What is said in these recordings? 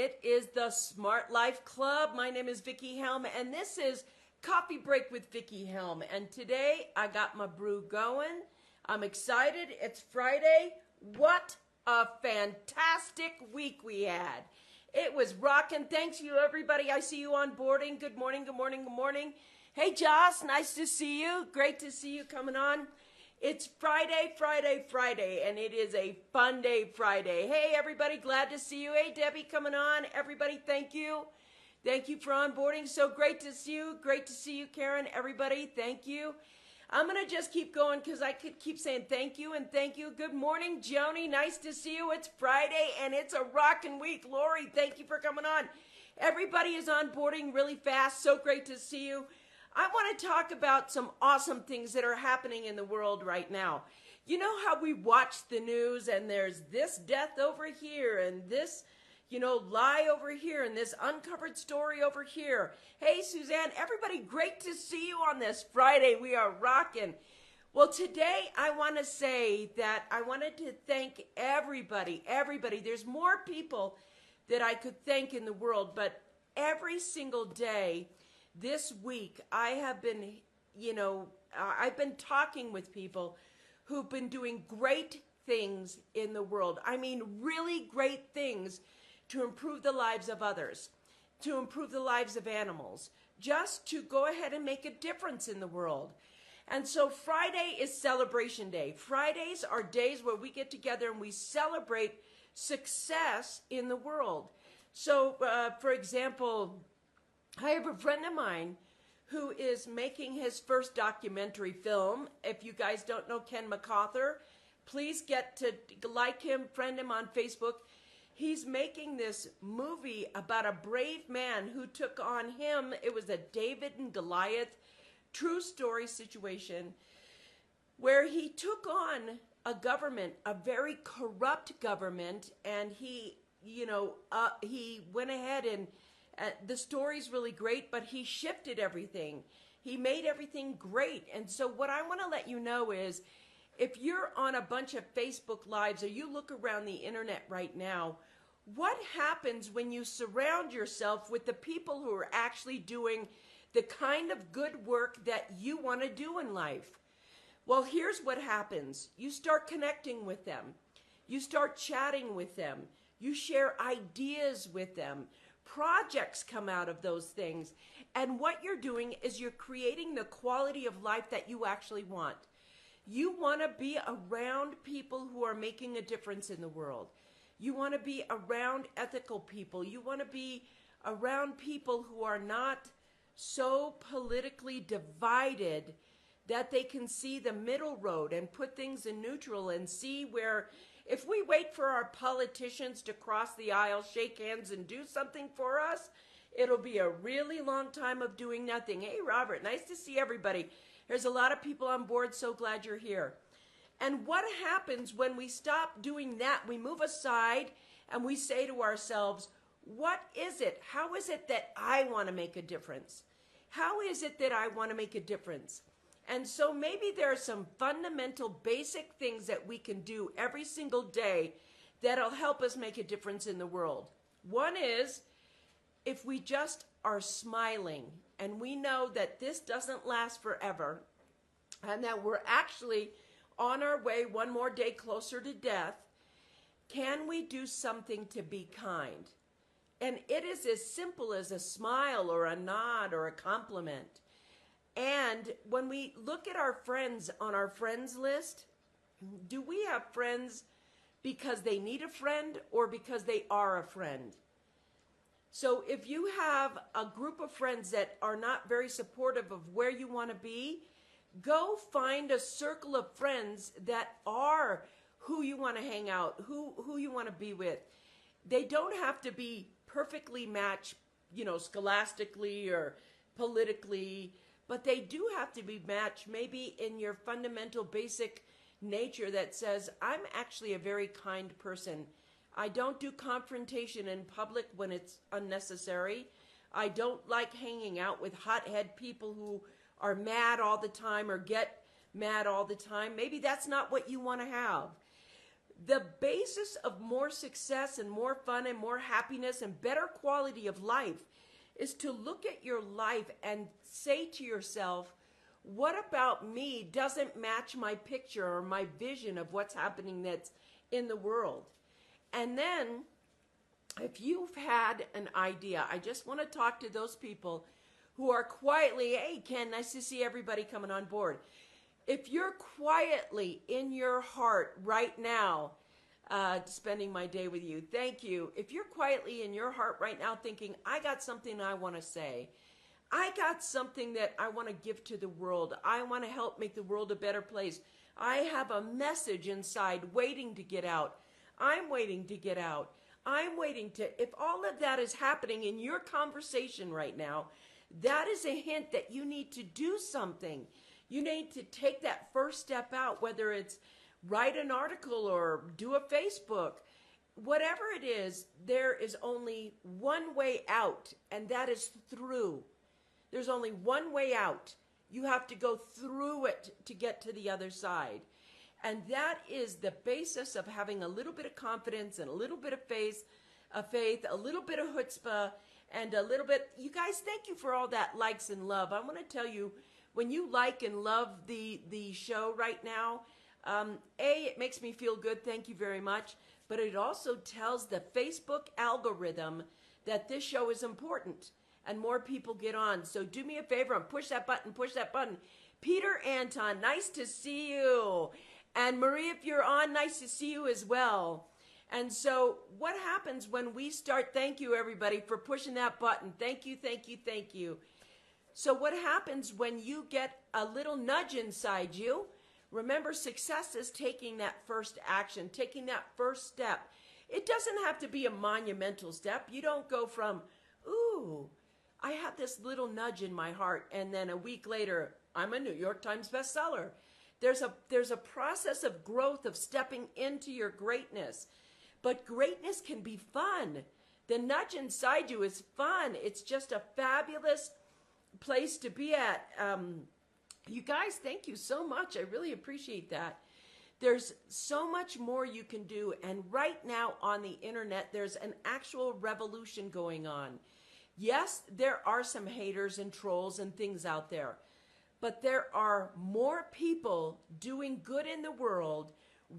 It is the Smart Life Club. My name is Vickie Helm, and this is Coffee Break with Vickie Helm. And today I got my brew going. I'm excited. It's Friday. What a fantastic week we had. It was rocking. Thanks you, everybody. I see you on boarding. Good morning, good morning, good morning. Hey, Joss, nice to see you. Great to see you coming on. It's Friday, and it is a fun day Friday. Hey, everybody, glad to see you. Hey, Debbie, coming on. Everybody, thank you. Thank you for onboarding. So great to see you. Great to see you, Karen. Everybody, thank you. I'm going to just keep going because I could keep saying thank you and thank you. Good morning, Joni. Nice to see you. It's Friday, and it's a rockin' week. Lori, thank you for coming on. Everybody is onboarding really fast. So great to see you. I want to talk about some awesome things that are happening in the world right now. You know how we watch the news and there's this death over here and this, lie over here and this uncovered story over here. Hey, Suzanne, everybody, great to see you on this Friday. We are rocking. Well, today I want to say that I wanted to thank everybody. There's more people that I could thank in the world, but every single day this week, I have been, I've been talking with people who've been doing great things in the world. I mean, really great things to improve the lives of others, to improve the lives of animals, just to go ahead and make a difference in the world. And so Friday is celebration day. Fridays are days where we get together and we celebrate success in the world. So, for example, I have a friend of mine who is making his first documentary film. If you guys don't know Ken MacArthur, please get to like him, friend him on Facebook. He's making this movie about a brave man who took on him. It was a David and Goliath true story situation where he took on a government, a very corrupt government, and he went ahead and the story's really great, but he shifted everything. He made everything great. And so what I want to let you know is if you're on a bunch of Facebook Lives or you look around the internet right now, what happens when you surround yourself with the people who are actually doing the kind of good work that you want to do in life? Well, here's what happens. You start connecting with them. You start chatting with them. You share ideas with them. Projects come out of those things. And what you're doing is you're creating the quality of life that you actually want. You want to be around people who are making a difference in the world. You want to be around ethical people. You want to be around people who are not so politically divided that they can see the middle road and put things in neutral and see where if we wait for our politicians to cross the aisle, shake hands, and do something for us, it'll be a really long time of doing nothing. Hey, Robert, nice to see everybody. There's a lot of people on board. So glad you're here. And what happens when we stop doing that? We move aside and we say to ourselves, what is it? How is it that I want to make a difference? How is it that I want to make a difference? And so maybe there are some fundamental basic things that we can do every single day that'll help us make a difference in the world. One is if we just are smiling and we know that this doesn't last forever and that we're actually on our way one more day closer to death, can we do something to be kind? And it is as simple as a smile or a nod or a compliment. And when we look at our friends on our friends list, do we have friends because they need a friend or because they are a friend? So if you have a group of friends that are not very supportive of where you want to be, go find a circle of friends that are who you want to hang out, who you want to be with. They don't have to be perfectly matched, scholastically or politically, but they do have to be matched maybe in your fundamental basic nature that says, I'm actually a very kind person. I don't do confrontation in public when it's unnecessary. I don't like hanging out with hothead people who are mad all the time or get mad all the time. Maybe that's not what you want to have. The basis of more success and more fun and more happiness and better quality of life is to look at your life and say to yourself, what about me doesn't match my picture or my vision of what's happening that's in the world? And then, if you've had an idea, I just want to talk to those people who are quietly, hey, Ken, nice to see everybody coming on board. If you're quietly in your heart right now, spending my day with you, thank you. If you're quietly in your heart right now thinking, I got something I want to say, I got something that I want to give to the world, I want to help make the world a better place, I have a message inside waiting to get out, I'm waiting to get out, I'm waiting to, if all of that is happening in your conversation right now, that is a hint that you need to do something. You need to take that first step out, whether it's write an article or do a Facebook. Whatever it is, there is only one way out, and that is through. There's only one way out. You have to go through it to get to the other side. And that is the basis of having a little bit of confidence and a little bit of faith, a little bit of chutzpah, and a little bit, you guys, thank you for all that likes and love. I want to tell you, when you like and love the show right now, it makes me feel good. Thank you very much. But it also tells the Facebook algorithm that this show is important and more people get on. So do me a favor and push that button, push that button. Peter Anton, nice to see you. And Marie, if you're on, nice to see you as well. And so what happens when we start, thank you everybody for pushing that button. Thank you, thank you, thank you. So what happens when you get a little nudge inside you? Remember, success is taking that first action, taking that first step. It doesn't have to be a monumental step. You don't go from, ooh, I have this little nudge in my heart, and then a week later, I'm a New York Times bestseller. There's a process of growth, of stepping into your greatness. But greatness can be fun. The nudge inside you is fun. It's just a fabulous place to be at. You guys, thank you so much. I really appreciate that. There's so much more you can do. And right now on the internet, there's an actual revolution going on. Yes, there are some haters and trolls and things out there. But there are more people doing good in the world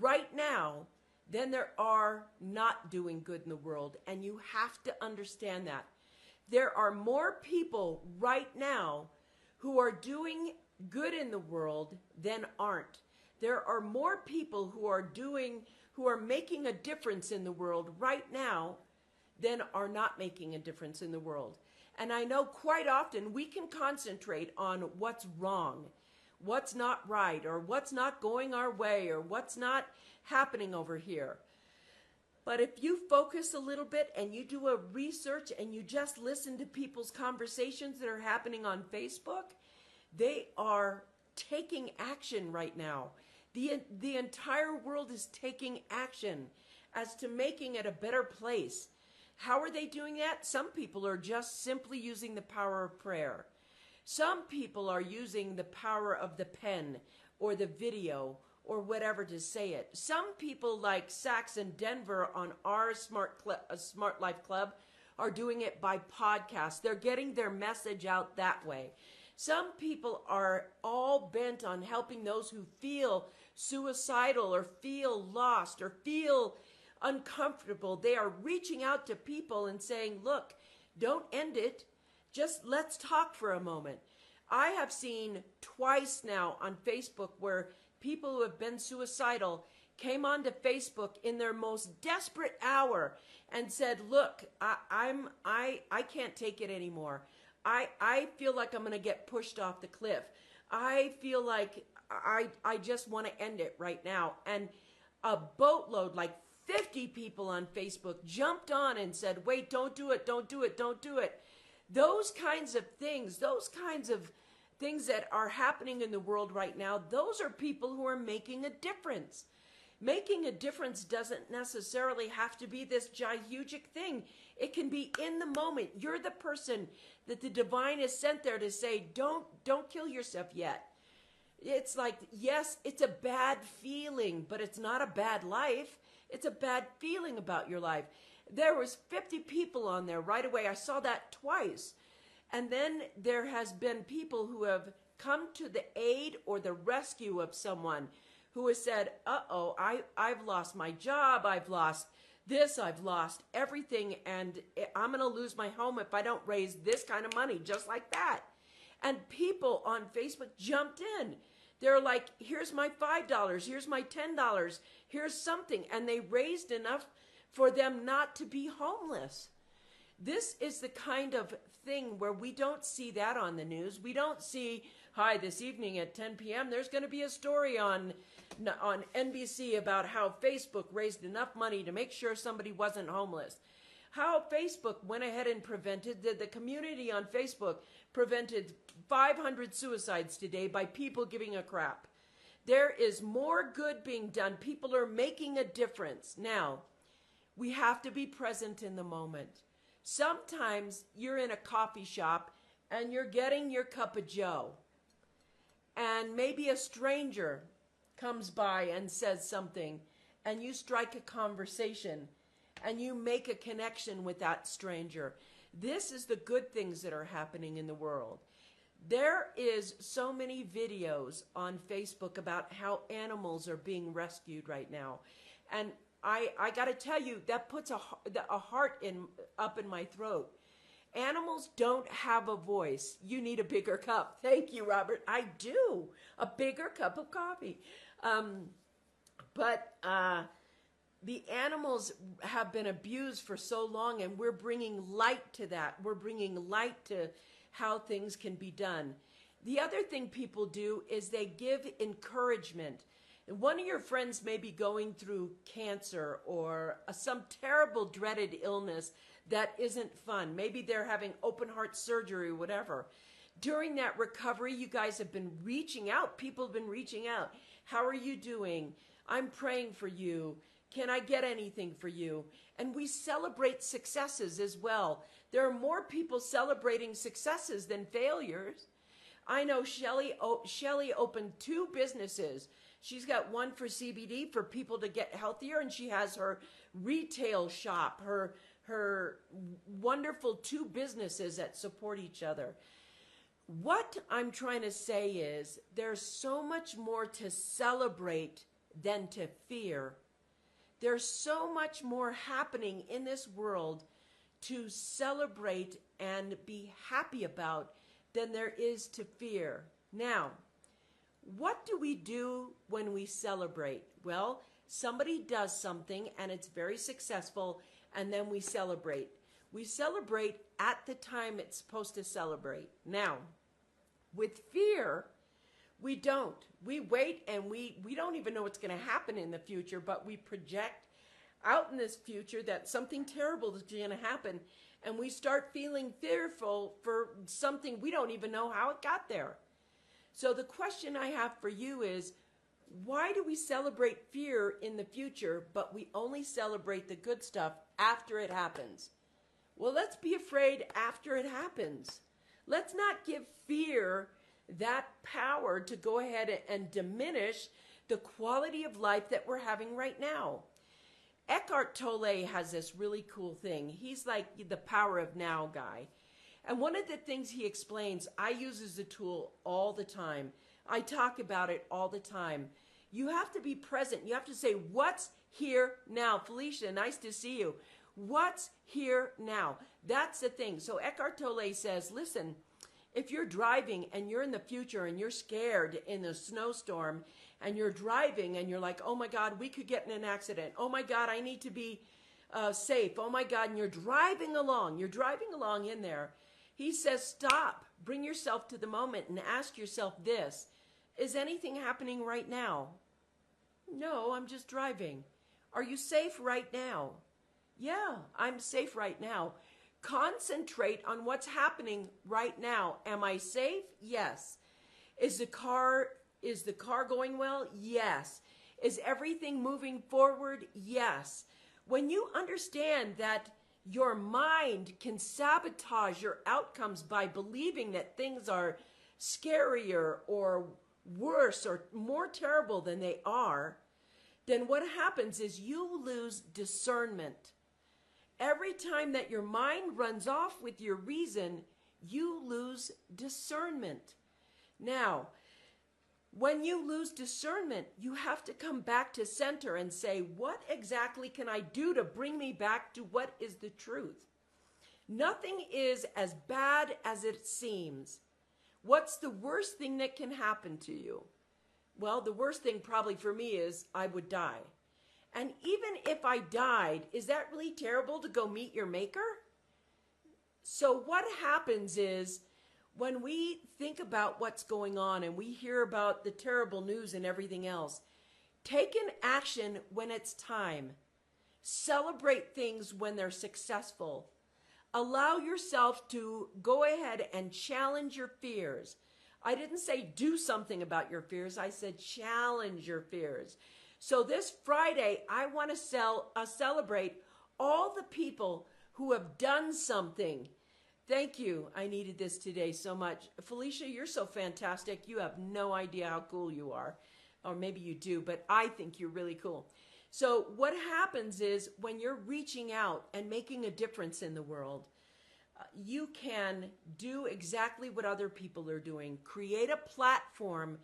right now than there are not doing good in the world. And you have to understand that. There are more people right now who are doing good in the world than aren't. There are more people who are making a difference in the world right now than are not making a difference in the world. And I know quite often we can concentrate on what's wrong, what's not right, or what's not going our way, or what's not happening over here. But if you focus a little bit and you do a research and you just listen to people's conversations that are happening on Facebook, they are taking action right now. The entire world is taking action as to making it a better place. How are they doing that? Some people are just simply using the power of prayer. Some people are using the power of the pen or the video or whatever to say it. Some people like Sachs and Denver on our Smart Life Club are doing it by podcast. They're getting their message out that way. Some people are all bent on helping those who feel suicidal or feel lost or feel uncomfortable. They are reaching out to people and saying, look, don't end it. Just let's talk for a moment. I have seen twice now on Facebook where people who have been suicidal came onto Facebook in their most desperate hour and said, look, I can't take it anymore. I feel like I'm going to get pushed off the cliff. I feel like I just want to end it right now. And a boatload, like 50 people on Facebook jumped on and said, wait, don't do it, don't do it, don't do it. Those kinds of things that are happening in the world right now, those are people who are making a difference. Making a difference doesn't necessarily have to be this gigantic thing. It can be in the moment. You're the person that the divine has sent there to say, don't kill yourself yet. It's like, yes, it's a bad feeling, but it's not a bad life. It's a bad feeling about your life. There was 50 people on there right away. I saw that twice. And then there has been people who have come to the aid or the rescue of someone who has said, uh-oh, I've lost my job, I've lost this, I've lost everything, and I'm going to lose my home if I don't raise this kind of money, just like that. And people on Facebook jumped in. They're like, here's my $5, here's my $10, here's something. And they raised enough for them not to be homeless. This is the kind of thing where we don't see that on the news. We don't see, hi, this evening at 10 p.m., there's going to be a story on NBC about how Facebook raised enough money to make sure somebody wasn't homeless. How Facebook went ahead and prevented, the community on Facebook prevented 500 suicides today by people giving a crap. There is more good being done. People are making a difference. Now, we have to be present in the moment. Sometimes you're in a coffee shop and you're getting your cup of joe, and maybe a stranger comes by and says something, and you strike a conversation and you make a connection with that stranger. This is the good things that are happening in the world. There is so many videos on Facebook about how animals are being rescued right now. And I got to tell you, that puts a heart up in my throat. Animals don't have a voice. You need a bigger cup. Thank you, Robert. I do. A bigger cup of coffee. But the animals have been abused for so long, and we're bringing light to that. We're bringing light to how things can be done. The other thing people do is they give encouragement. One of your friends may be going through cancer or some terrible dreaded illness that isn't fun. Maybe they're having open heart surgery or whatever. During that recovery, you guys have been reaching out. People have been reaching out. How are you doing? I'm praying for you. Can I get anything for you? And we celebrate successes as well. There are more people celebrating successes than failures. I know Shelly opened 2 businesses. She's got one for CBD for people to get healthier, and she has her retail shop, her wonderful 2 businesses that support each other. What I'm trying to say is there's so much more to celebrate than to fear. There's so much more happening in this world to celebrate and be happy about than there is to fear. Now, what do we do when we celebrate? Well, somebody does something and it's very successful, and then we celebrate. We celebrate at the time it's supposed to celebrate. Now, with fear, we don't. We wait, and we don't even know what's going to happen in the future, but we project out in this future that something terrible is going to happen, and we start feeling fearful for something we don't even know how it got there. So the question I have for you is, why do we celebrate fear in the future, but we only celebrate the good stuff after it happens? Well, let's be afraid after it happens. Let's not give fear that power to go ahead and diminish the quality of life that we're having right now. Eckhart Tolle has this really cool thing. He's like the power of now guy. And one of the things he explains, I use as a tool all the time. I talk about it all the time. You have to be present. You have to say, what's here now? Felicia, nice to see you. What's here now? That's the thing. So Eckhart Tolle says, listen, if you're driving and you're in the future and you're scared in a snowstorm and you're driving and you're like, oh my God, we could get in an accident. Oh my God, I need to be safe. Oh my God, and you're driving along in there. He says, stop, bring yourself to the moment and ask yourself this, is anything happening right now? No, I'm just driving. Are you safe right now? Yeah, I'm safe right now. Concentrate on what's happening right now. Am I safe? Yes. Is the car going well? Yes. Is everything moving forward? Yes. When you understand that your mind can sabotage your outcomes by believing that things are scarier or worse or more terrible than they are, then what happens is you lose discernment. Every time that your mind runs off with your reason, you lose discernment. Now, when you lose discernment, you have to come back to center and say, what exactly can I do to bring me back to what is the truth? Nothing is as bad as it seems. What's the worst thing that can happen to you? Well, the worst thing probably for me is I would die. And even if I died, is that really terrible to go meet your maker? So what happens is when we think about what's going on and we hear about the terrible news and everything else, take an action when it's time. Celebrate things when they're successful. Allow yourself to go ahead and challenge your fears. I didn't say do something about your fears. I said challenge your fears. So this Friday, I want to celebrate all the people who have done something. Thank you. I needed this today so much. Felicia, you're so fantastic. You have no idea how cool you are. Or maybe you do, but I think you're really cool. So what happens is when you're reaching out and making a difference in the world, you can do exactly what other people are doing. Create a platform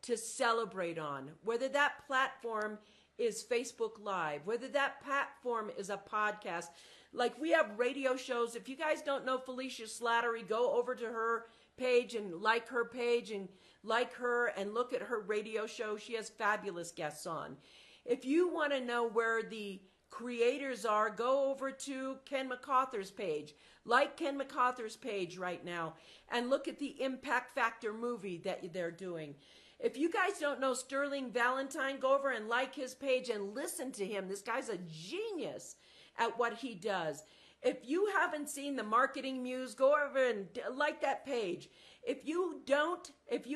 to celebrate on, whether that platform is Facebook Live, whether that platform is a podcast. Like we have radio shows. If you guys don't know Felicia Slattery, go over to her page and like her page and like her and look at her radio show. She has fabulous guests on. If you want to know where the creators are, go over to Ken MacArthur's page. Like Ken MacArthur's page right now and look at the Impact Factor movie that they're doing. If you guys don't know Sterling Valentine, go over and like his page and listen to him. This guy's a genius at what he does. If you haven't seen the Marketing Muse, go over and like that page. If you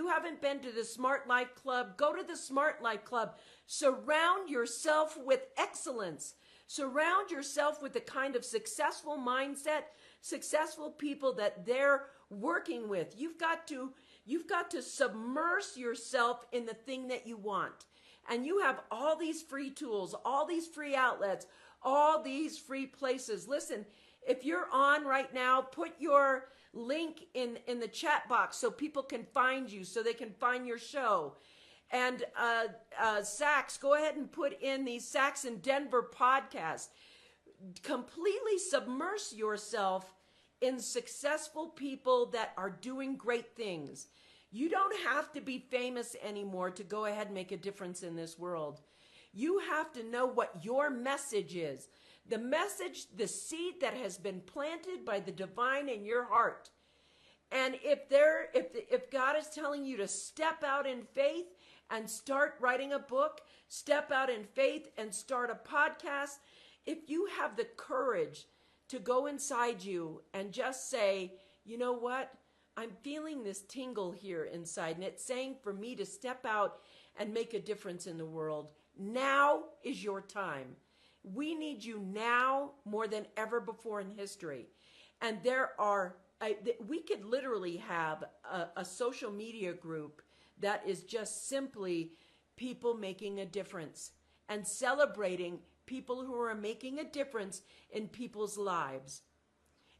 haven't been to the Smart Life Club, go to the Smart Life Club. Surround yourself with excellence. Surround yourself with the kind of successful mindset, successful people that they're working with. You've got to submerge yourself in the thing that you want. And you have all these free tools, all these free outlets, all these free places. Listen, if you're on right now, put your link in the chat box so people can find you, so they can find your show. And Sax, go ahead and put in the Sax in Denver podcast. Completely submerge yourself in successful people that are doing great things. You don't have to be famous anymore to go ahead and make a difference in this world. You have to know what your message is. The message, the seed that has been planted by the divine in your heart. And if God is telling you to step out in faith and start writing a book, step out in faith and start a podcast, if you have the courage to go inside you and just say, you know what? I'm feeling this tingle here inside, and it's saying for me to step out and make a difference in the world. Now is your time. We need you now more than ever before in history. And we could literally have a social media group that is just simply people making a difference and celebrating people who are making a difference in people's lives.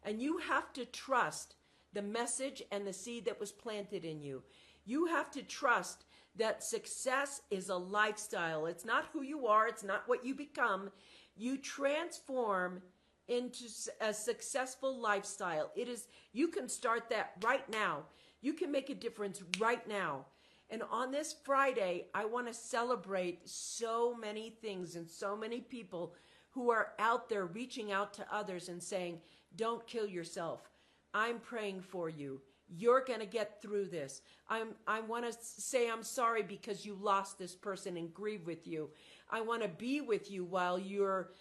And you have to trust the message and the seed that was planted in you. You have to trust that success is a lifestyle. It's not who you are. It's not what you become. You transform into a successful lifestyle. You can start that right now. You can make a difference right now. And on this Friday, I want to celebrate so many things and so many people who are out there reaching out to others and saying, don't kill yourself. I'm praying for you. You're going to get through this. I want to say I'm sorry because you lost this person and grieve with you. I want to be with you while you're,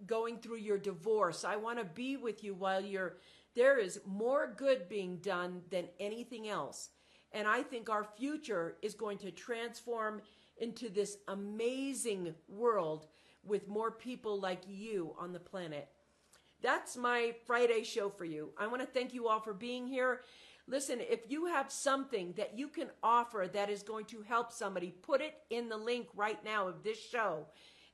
going through your divorce. I want to be with you while there is more good being done than anything else. And I think our future is going to transform into this amazing world with more people like you on the planet. That's my Friday show for you. I want to thank you all for being here. Listen, if you have something that you can offer that is going to help somebody, put it in the link right now of this show.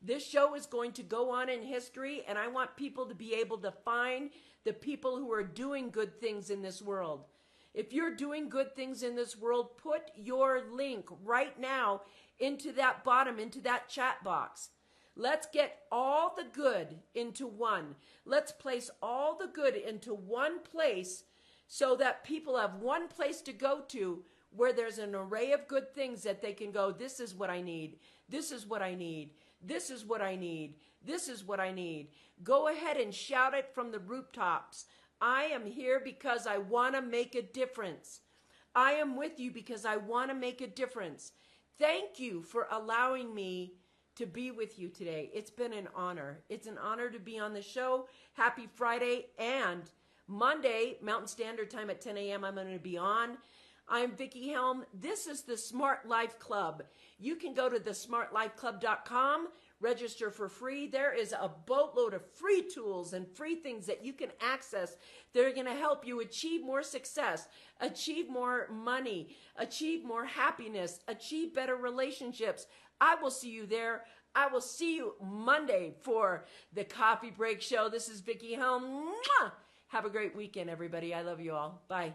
This show is going to go on in history, and I want people to be able to find the people who are doing good things in this world. If you're doing good things in this world, put your link right now into that bottom, into that chat box. Let's get all the good into one. Let's place all the good into one place so that people have one place to go to where there's an array of good things that they can go, this is what I need. This is what I need. This is what I need. This is what I need. Go ahead and shout it from the rooftops. I am here because I want to make a difference. I am with you because I want to make a difference. Thank you for allowing me to be with you today. It's been an honor. It's an honor to be on the show. Happy Friday, and Monday, Mountain Standard Time at 10 a.m. I'm going to be on. I'm Vickie Helm. This is the Smart Life Club. You can go to thesmartlifeclub.com, register for free. There is a boatload of free tools and free things that you can access that are going to help you achieve more success, achieve more money, achieve more happiness, achieve better relationships. I will see you there. I will see you Monday for the Coffee Break Show. This is Vickie Helm. Mwah! Have a great weekend, everybody. I love you all. Bye.